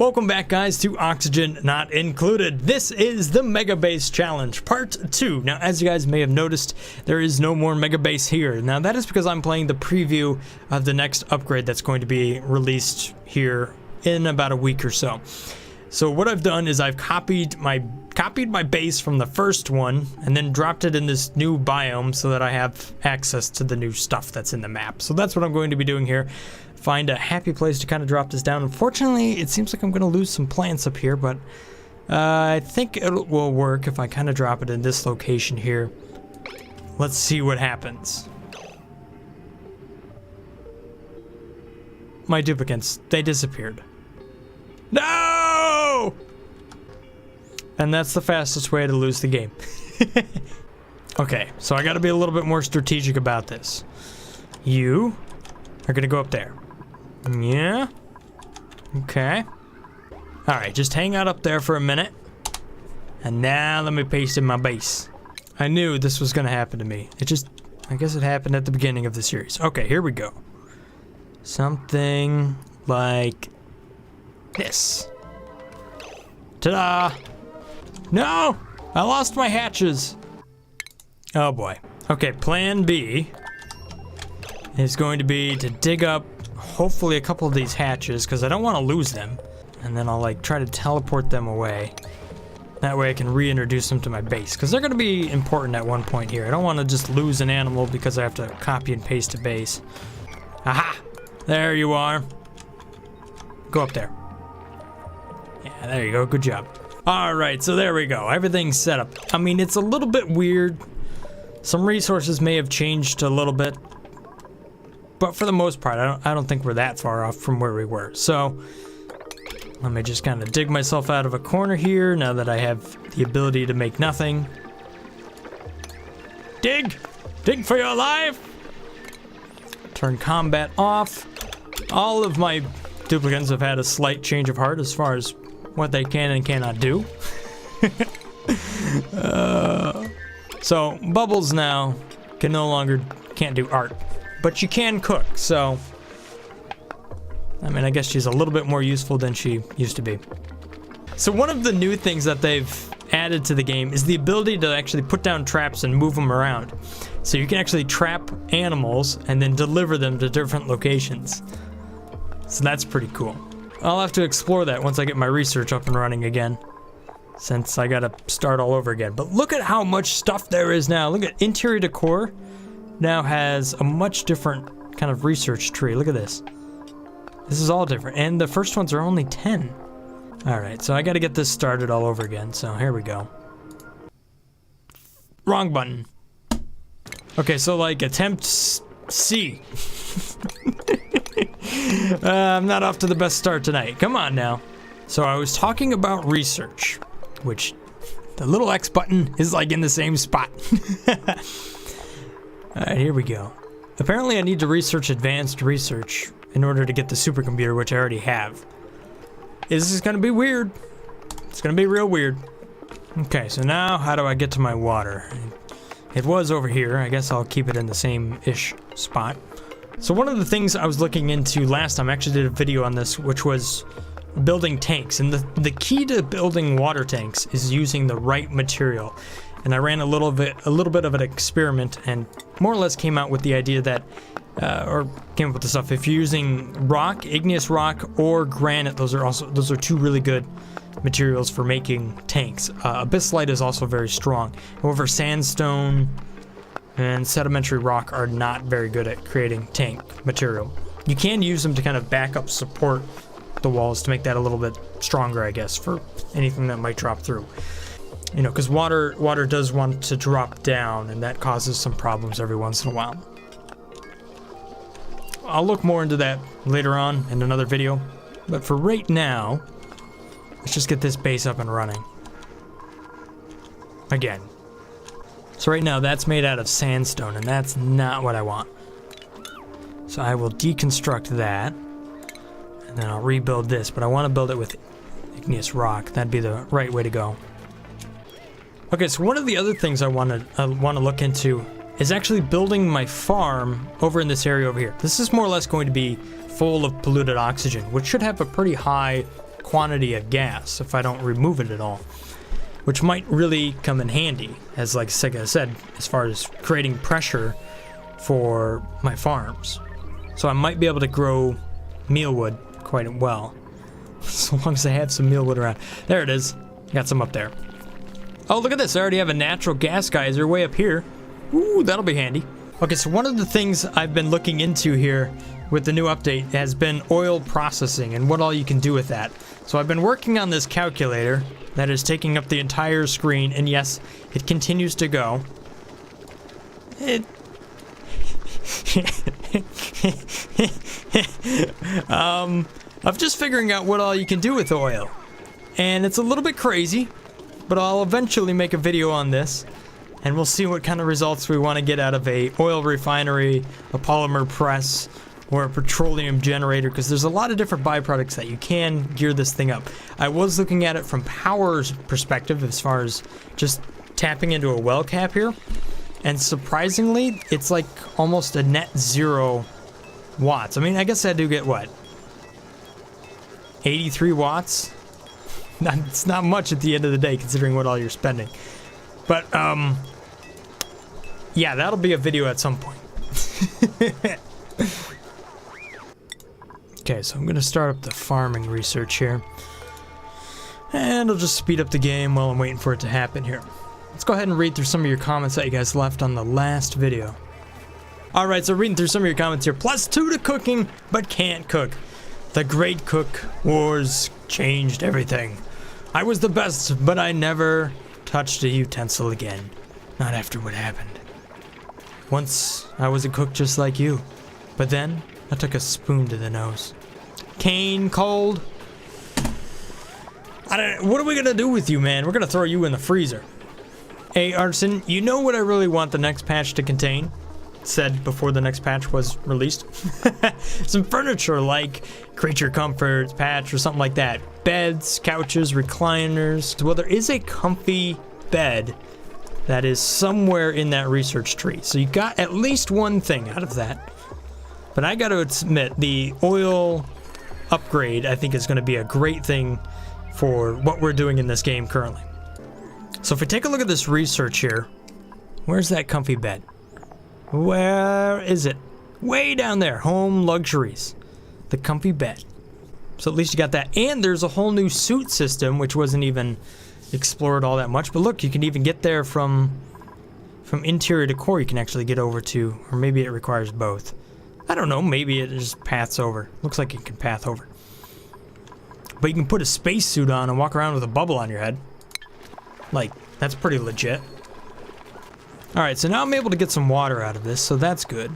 Welcome back, guys, to Oxygen Not Included. This is the Mega Base Challenge, Part 2. Now, as you guys may have noticed, there is no more Mega Base here. Now, that is because I'm playing the preview of the next upgrade that's going to be released here in about a week or so. So what I've done is I've copied my base from the first one and then dropped it in this new biome so that I have access to the new stuff that's in the map. So that's what I'm going to be doing here. Find a happy place to kind of drop this down. Unfortunately, it seems like I'm going to lose some plants up here, but I think it will work if I kind of drop it in this location here. Let's see what happens. My duplicates, they disappeared. No! And that's the fastest way to lose the game. Okay, so I got to be a little bit more strategic about this. You are going to go up there. Yeah. Okay. Alright, just hang out up there for a minute. And now let me paste in my base. I knew this was going to happen to me. I guess it happened at the beginning of the series. Okay, here we go. Something like this. Ta-da! No! I lost my hatches. Oh boy. Okay, plan B is going to be to dig up hopefully a couple of these hatches because I don't want to lose them. And then I'll like try to teleport them away. That way I can reintroduce them to my base because they're going to be important at one point here. I don't want to just lose an animal because I have to copy and paste a base. Aha! There you are. Go up there. Yeah, there you go. Good job. Alright, so there we go. Everything's set up. I mean, it's a little bit weird. Some resources may have changed a little bit. But for the most part, I don't think we're that far off from where we were. So, let me just kind of dig myself out of a corner here now that I have the ability to make nothing. Dig! Dig for your life! Turn combat off. All of my duplicates have had a slight change of heart as far as what they can and cannot do. So Bubbles now can't do art, but she can cook. So I mean, I guess she's a little bit more useful than she used to be. So one of the new things that they've added to the game is the ability to actually put down traps and move them around. So you can actually trap animals and then deliver them to different locations. So that's pretty cool. I'll have to explore that once I get my research up and running again, since I gotta start all over again. But look at how much stuff there is now. Look at interior decor now has a much different kind of research tree. Look at this. This is all different. And the first ones are only 10. Alright, so I gotta get this started all over again. So here we go. Wrong button. Okay, so like attempt C. I'm not off to the best start tonight. Come on now. So I was talking about research, which the little X button is like in the same spot. Alright, here we go. Apparently I need to research advanced research in order to get the supercomputer, which I already have. This is gonna be weird. It's gonna be real weird. Okay, so now how do I get to my water? It was over here. I guess I'll keep it in the same-ish spot. So one of the things I was looking into last time, I actually did a video on this, which was building tanks. And the key to building water tanks is using the right material. And I ran a little bit of an experiment and more or less came out with the idea that, or came up with the stuff. If you're using rock, igneous rock, or granite, those are two really good materials for making tanks. Abyssalite is also very strong. However, sandstone and sedimentary rock are not very good at creating tank material. You can use them to kind of back up support the walls to make that a little bit stronger, I guess, for anything that might drop through. You know, because water does want to drop down, and that causes some problems every once in a while. I'll look more into that later on in another video, but for right now, let's just get this base up and running. Again. So right now that's made out of sandstone, and that's not what I want. So I will deconstruct that, and then I'll rebuild this, but I want to build it with igneous rock. That'd be the right way to go. Okay, so one of the other things I want to look into is actually building my farm over in this area over here. This is more or less going to be full of polluted oxygen, which should have a pretty high quantity of gas if I don't remove it at all, which might really come in handy, as like I said, as far as creating pressure for my farms. So I might be able to grow mealwood quite well, so long as I have some mealwood around. There it is. Got some up there. Oh, look at this. I already have a natural gas geyser way up here. Ooh, that'll be handy. Okay, so one of the things I've been looking into here with the new update has been oil processing and what all you can do with that. So I've been working on this calculator that is taking up the entire screen, and yes, it continues to go. I'm just figuring out what all you can do with oil. And it's a little bit crazy, but I'll eventually make a video on this, and we'll see what kind of results we want to get out of a oil refinery, a polymer press, or a petroleum generator, because there's a lot of different byproducts that you can gear this thing up. I was looking at it from power's perspective as far as just tapping into a well cap here, and surprisingly, it's like almost a net 0 watts. I mean, I guess I do get, what, 83 watts? It's not much at the end of the day, considering what all you're spending. But, yeah, that'll be a video at some point. Okay, so I'm going to start up the farming research here. And I'll just speed up the game while I'm waiting for it to happen here. Let's go ahead and read through some of your comments that you guys left on the last video. Alright, so reading through some of your comments here. +2 to cooking, but can't cook. The Great Cook Wars changed everything. I was the best, but I never touched a utensil again. Not after what happened. Once, I was a cook just like you. But then, I took a spoon to the nose. Cane cold. What are we gonna do with you, man? We're gonna throw you in the freezer. Hey, Artisan, you know what I really want the next patch to contain? Said before the next patch was released. Some furniture like creature comforts patch or something like that. Beds, couches, recliners. Well, there is a comfy bed that is somewhere in that research tree. So you got at least one thing out of that. But I got to admit, the oil upgrade I think is going to be a great thing for what we're doing in this game currently. So if we take a look at this research here, where's that comfy bed? Where is it? Way down there. Home luxuries. The comfy bed. So at least you got that. And there's a whole new suit system, which wasn't even explored all that much. But look, you can even get there from interior to core. You can actually get over to, or maybe it requires both. I don't know. Maybe it just paths over. Looks like it can path over. But you can put a spacesuit on and walk around with a bubble on your head. Like, that's pretty legit. Alright, so now I'm able to get some water out of this, so that's good.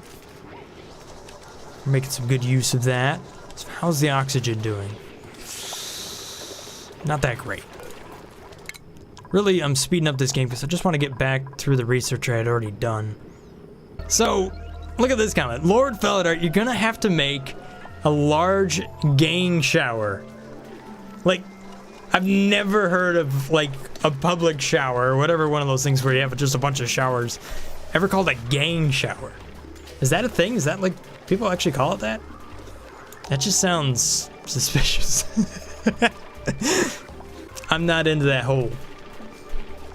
We're making some good use of that. So how's the oxygen doing? Not that great. Really, I'm speeding up this game because I just want to get back through the research I had already done. So, look at this comment. Lord Felidar, you're gonna have to make a large gang shower. Like, I've never heard of, like, a public shower, or whatever one of those things where you have just a bunch of showers, ever called a gang shower. Is that a thing? Is that, like, people actually call it that? That just sounds suspicious. I'm not into that whole,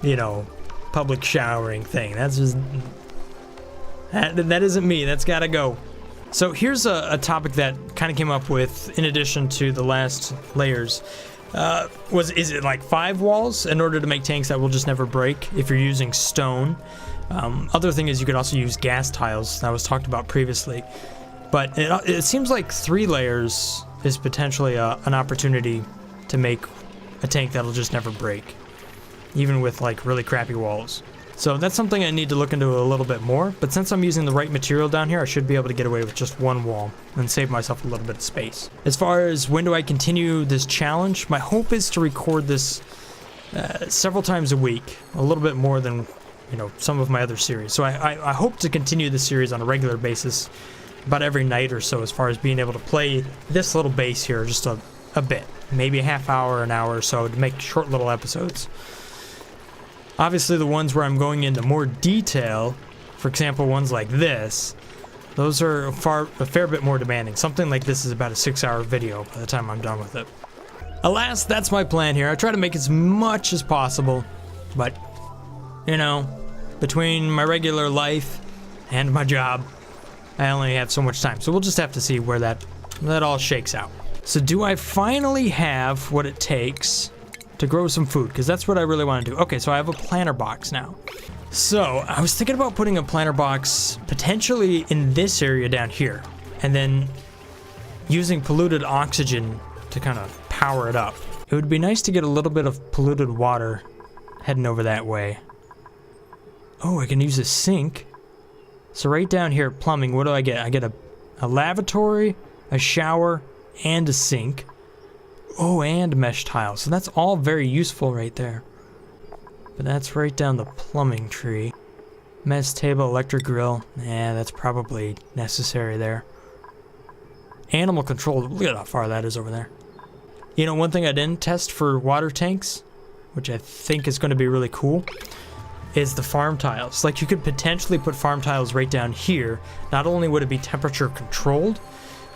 you know, public showering thing. That's just... That isn't me. That's gotta go. So here's a topic that kind of came up with, in addition to the last layers. Is it like 5 walls in order to make tanks that will just never break if you're using stone? Other thing is you could also use gas tiles that was talked about previously. But it seems like 3 layers is potentially an opportunity to make a tank that'll just never break, even with like really crappy walls. So that's something I need to look into a little bit more, but since I'm using the right material down here, I should be able to get away with just 1 wall and save myself a little bit of space. As far as when do I continue this challenge, my hope is to record this several times a week, a little bit more than, you know, some of my other series. So I hope to continue this series on a regular basis, about every night or so, as far as being able to play this little base here just a bit, maybe a half hour, an hour or so, to make short little episodes. Obviously, the ones where I'm going into more detail, for example, ones like this, those are a fair bit more demanding. Something like this is about a 6-hour video by the time I'm done with it. Alas, that's my plan here. I try to make as much as possible, but, you know, between my regular life and my job, I only have so much time. So we'll just have to see where that all shakes out. So do I finally have what it takes to grow some food? Because that's what I really want to do. Okay, so I have a planter box now. So I was thinking about putting a planter box potentially in this area down here, and then using polluted oxygen to kind of power it up. It would be nice to get a little bit of polluted water heading over that way. Oh, I can use a sink. So right down here at plumbing, what do I get? I get a lavatory, a shower, and a sink. Oh, and mesh tiles. So that's all very useful right there. But that's right down the plumbing tree. Mess table, electric grill. Yeah, that's probably necessary there. Animal control. Look at how far that is over there. You know, one thing I didn't test for water tanks, which I think is going to be really cool, is the farm tiles. Like, you could potentially put farm tiles right down here. Not only would it be temperature controlled,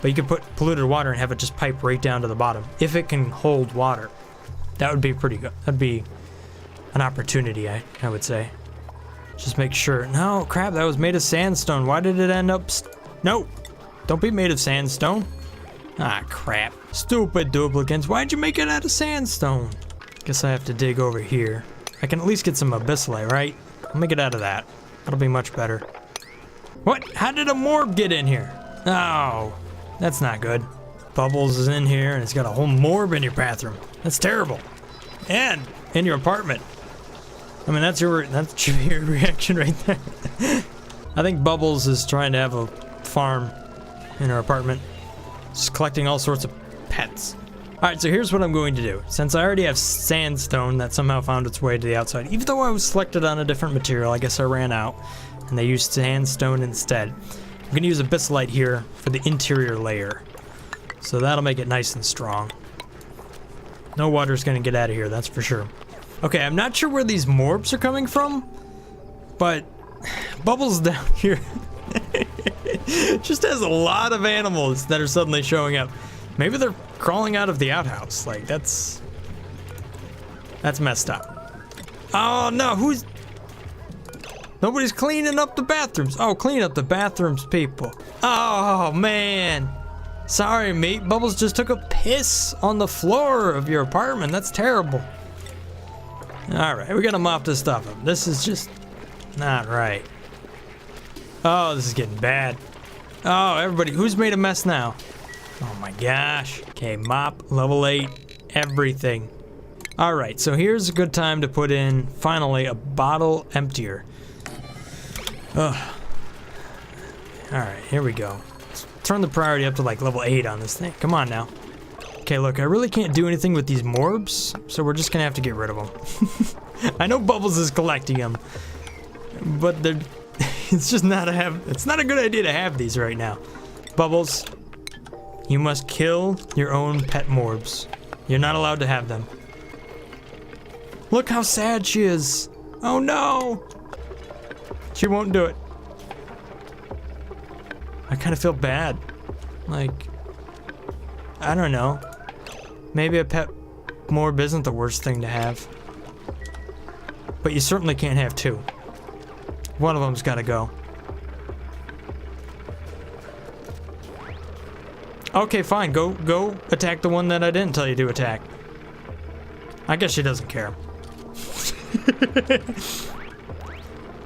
but you could put polluted water and have it just pipe right down to the bottom, if it can hold water. That would be pretty good. That'd be an opportunity, I would say. Just make sure. No, crap, that was made of sandstone. Why did it end up... No! Don't be made of sandstone. Ah, crap. Stupid duplicants. Why'd you make it out of sandstone? Guess I have to dig over here. I can at least get some abyssalite, right? I'll make it out of that. That'll be much better. What? How did a morb get in here? Oh, that's not good. Bubbles is in here and it's got a whole morb in your bathroom. That's terrible. And in your apartment. I mean, that's your reaction right there. I think Bubbles is trying to have a farm in her apartment. Just collecting all sorts of pets. Alright, so here's what I'm going to do. Since I already have sandstone that somehow found its way to the outside, even though I was selected on a different material, I guess I ran out, and they used sandstone instead. I'm going to use abyssalite here for the interior layer. So that'll make it nice and strong. No water's going to get out of here, that's for sure. Okay, I'm not sure where these morbs are coming from, but Bubbles down here just has a lot of animals that are suddenly showing up. Maybe they're crawling out of the outhouse. Like, that's messed up. Oh no, nobody's cleaning up the bathrooms. Oh, clean up the bathrooms, people. Oh man, sorry mate, Bubbles just took a piss on the floor of your apartment. That's terrible. All right, we gotta mop this stuff up. This is just not right. Oh, this is getting bad. Oh, everybody, who's made a mess now? Oh my gosh. Okay, mop, level 8, everything. All right, so here's a good time to put in, finally, a bottle emptier. Ugh. All right, here we go. Let's turn the priority up to like level 8 on this thing. Come on now. Okay, look, I really can't do anything with these morbs, so we're just gonna have to get rid of them. I know Bubbles is collecting them, but they're... it's not a good idea to have these right now. Bubbles, you must kill your own pet morbs. You're not allowed to have them. Look how sad she is. Oh no. She won't do it. I kind of feel bad. Like, I don't know. Maybe a pet morb isn't the worst thing to have. But you certainly can't have two. One of them's gotta go. Okay, fine. Go attack the one that I didn't tell you to attack. I guess she doesn't care.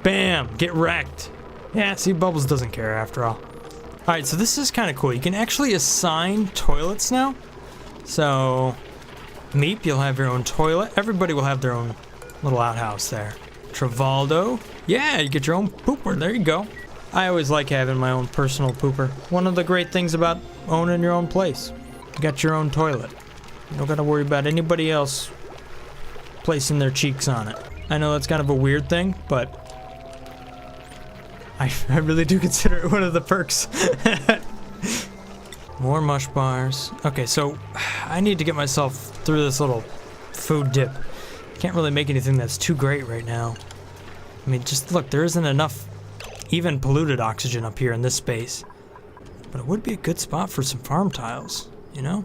Bam! Get wrecked. Yeah, see, Bubbles doesn't care after all. Alright, so this is kind of cool. You can actually assign toilets now. So, Meep, you'll have your own toilet. Everybody will have their own little outhouse there. Travaldo. Yeah, you get your own pooper. There you go. I always like having my own personal pooper. One of the great things about owning your own place. You got your own toilet. You don't gotta worry about anybody else placing their cheeks on it. I know that's kind of a weird thing, but I really do consider it one of the perks. More mush bars. Okay, so I need to get myself through this little food dip. Can't really make anything that's too great right now. I mean, just look, there isn't enough even polluted oxygen up here in this space. But it would be a good spot for some farm tiles, you know?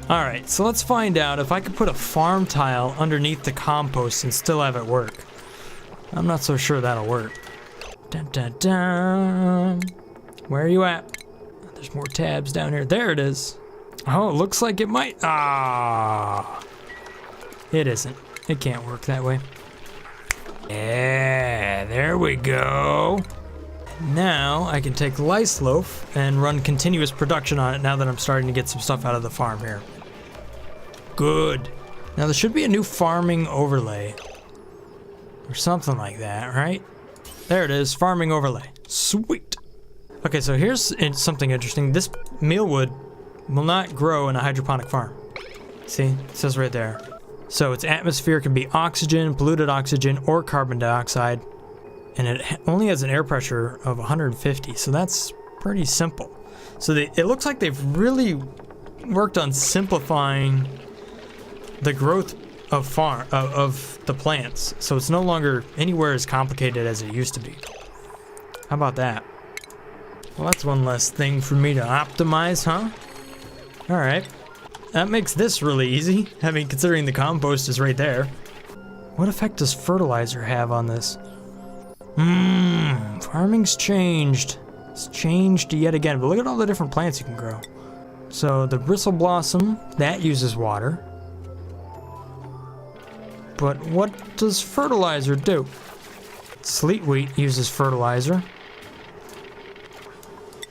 Alright, so let's find out if I could put a farm tile underneath the compost and still have it work. I'm not so sure that'll work. Dun, dun, dun. Where are you at? There's more tabs down here. There it is. Oh, it looks like it might. Ah, it isn't. It can't work that way. Yeah, there we go. Now I can take Lice Loaf and run continuous production on it now that I'm starting to get some stuff out of the farm here. Good. Now there should be a new farming overlay. Or something like that, right? There it is, farming overlay. Sweet. Okay, so here's something interesting. This mealwood will not grow in a hydroponic farm. See, it says right there. So its atmosphere can be oxygen, polluted oxygen, or carbon dioxide. And it only has an air pressure of 150, so that's pretty simple. So it looks like they've really worked on simplifying the growth of the plants, so it's no longer anywhere as complicated as it used to be. How about that? Well, that's one less thing for me to optimize, huh? All right, that makes this really easy. I mean, considering the compost is right there. What effect does fertilizer have on this? Farming's changed. It's changed yet again, but look at all the different plants you can grow. So the bristle blossom, that uses water. But what does fertilizer do? Sleet wheat uses fertilizer.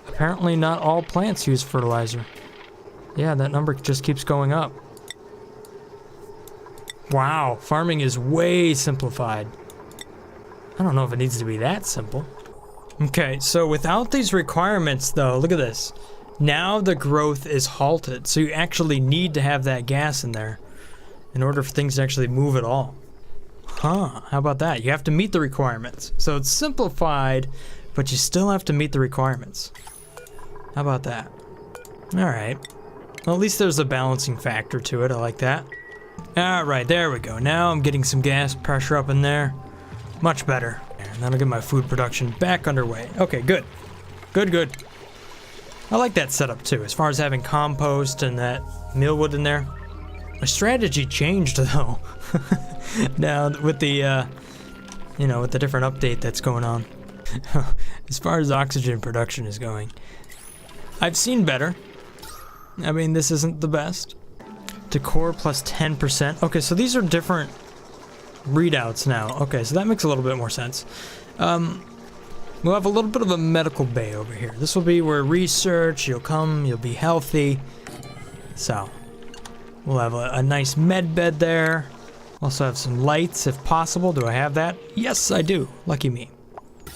Apparently not all plants use fertilizer. Yeah, that number just keeps going up. Wow, farming is way simplified. I don't know if it needs to be that simple. Okay, so without these requirements though, look at this. Now the growth is halted, so you actually need to have that gas in there in order for things to actually move at all. Huh, how about that? You have to meet the requirements. So it's simplified, but you still have to meet the requirements. How about that? All right. Well, at least there's a balancing factor to it. I like that. All right, there we go. Now I'm getting some gas pressure up in there. Much better. And that'll get my food production back underway. Okay, good. Good, good. I like that setup too, as far as having compost and that mealwood in there. My strategy changed though. Now with the, with the different update that's going on. As far as oxygen production is going, I've seen better. I mean, this isn't the best. Decor plus 10%. Okay, so these are different readouts now. Okay, so that makes a little bit more sense. We'll have a little bit of a medical bay over here. This will be where research, you'll come, you'll be healthy. So, we'll have a nice med bed there. Also have some lights if possible. Do I have that? Yes, I do. Lucky me.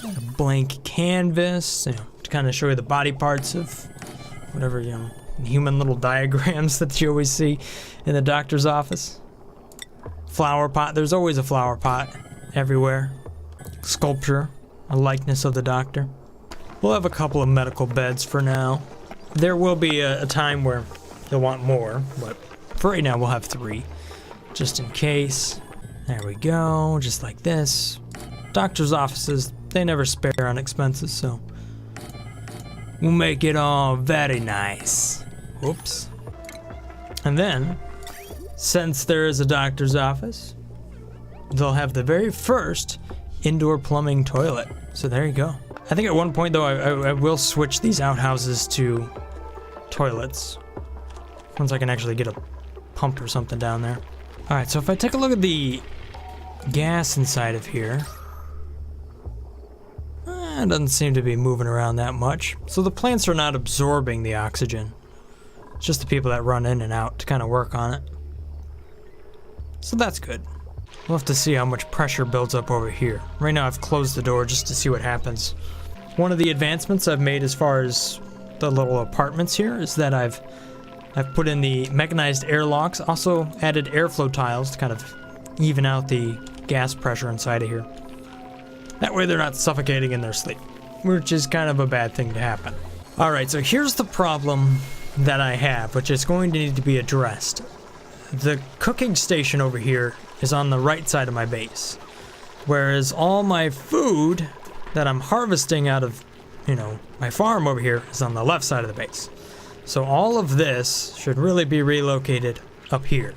A blank canvas, to kind of show you the body parts of whatever, human little diagrams that you always see in the doctor's office. Flower pot. There's always a flower pot everywhere. Sculpture. A likeness of the doctor. We'll have a couple of medical beds for now. There will be a time where you'll want more, but for right now we'll have 3. Just in case. There we go, just like this. Doctor's offices, they never spare on expenses, so we'll make it all very nice. Whoops. And then, since there is a doctor's office, they'll have the very first indoor plumbing toilet. So there you go. I think at one point though, I will switch these outhouses to toilets. Once I can actually get a pump or something down there. All right, so if I take a look at the gas inside of here, it doesn't seem to be moving around that much. So the plants are not absorbing the oxygen. It's just the people that run in and out to kind of work on it. So that's good. We'll have to see how much pressure builds up over here. Right now I've closed the door just to see what happens. One of the advancements I've made as far as the little apartments here is that I've put in the mechanized airlocks, also added airflow tiles to kind of even out the gas pressure inside of here. That way they're not suffocating in their sleep, which is kind of a bad thing to happen. Alright, so here's the problem that I have, which is going to need to be addressed. The cooking station over here is on the right side of my base, whereas all my food that I'm harvesting out of, my farm over here is on the left side of the base. So all of this should really be relocated up here.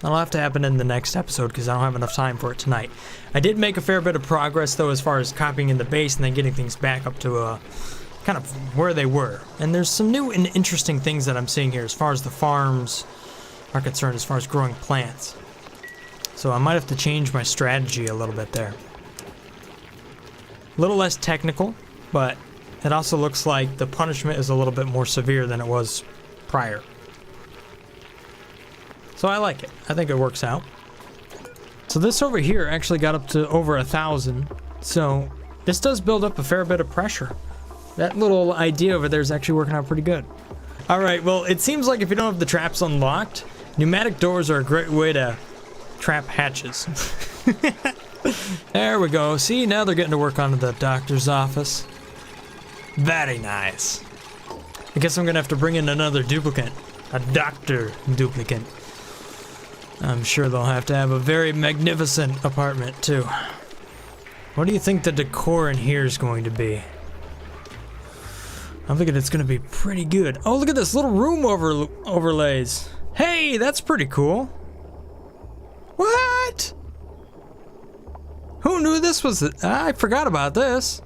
That'll have to happen in the next episode because I don't have enough time for it tonight. I did make a fair bit of progress though as far as copying in the base and then getting things back up to kind of where they were. And there's some new and interesting things that I'm seeing here as far as the farms are concerned, as far as growing plants. So I might have to change my strategy a little bit there. A little less technical, but it also looks like the punishment is a little bit more severe than it was prior. So I like it. I think it works out. So this over here actually got up to over 1,000. So this does build up a fair bit of pressure. That little idea over there is actually working out pretty good. All right, well, it seems like if you don't have the traps unlocked, pneumatic doors are a great way to trap hatches. There we go. See, now they're getting to work on the doctor's office. Very nice. I guess I'm gonna have to bring in another duplicate. A doctor duplicate. I'm sure they'll have to have a very magnificent apartment too. What do you think the decor in here is going to be? I'm thinking it's gonna be pretty good. Oh, look at this little room overlays. Hey, that's pretty cool. What? Who knew this was I forgot about this.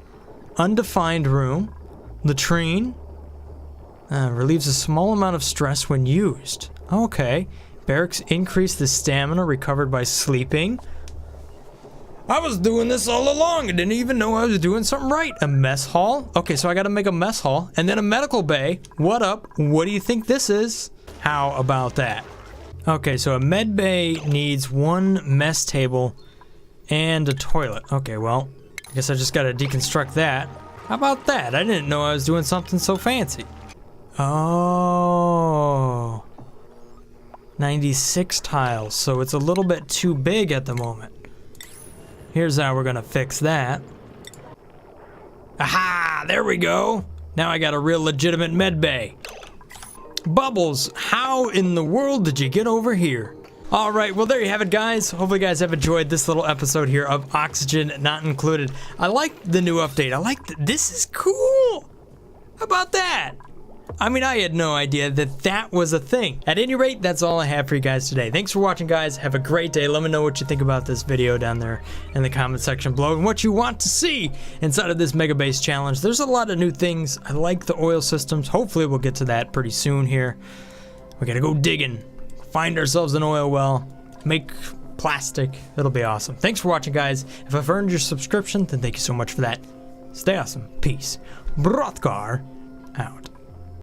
Undefined room. Latrine. Relieves a small amount of stress when used. Okay. Barracks increase the stamina recovered by sleeping. I was doing this all along. I didn't even know I was doing something right. A mess hall? Okay, so I gotta make a mess hall. And then a medical bay. What up? What do you think this is? How about that? Okay, so a med bay needs one mess table and a toilet. Okay, well, I guess I just gotta deconstruct that. How about that? I didn't know I was doing something so fancy. Oh. 96 tiles, so it's a little bit too big at the moment. Here's how we're gonna fix that. Aha! There we go! Now I got a real legitimate med bay. Bubbles, how in the world did you get over here? Alright, well there you have it guys. Hopefully you guys have enjoyed this little episode here of Oxygen Not Included. I like the new update. I like this is cool! How about that? I mean, I had no idea that that was a thing. At any rate, that's all I have for you guys today. Thanks for watching, guys. Have a great day. Let me know what you think about this video down there in the comment section below and what you want to see inside of this Mega Base challenge. There's a lot of new things. I like the oil systems. Hopefully, we'll get to that pretty soon here. We gotta go digging, find ourselves an oil well, make plastic. It'll be awesome. Thanks for watching, guys. If I've earned your subscription, then thank you so much for that. Stay awesome. Peace. Brothgar.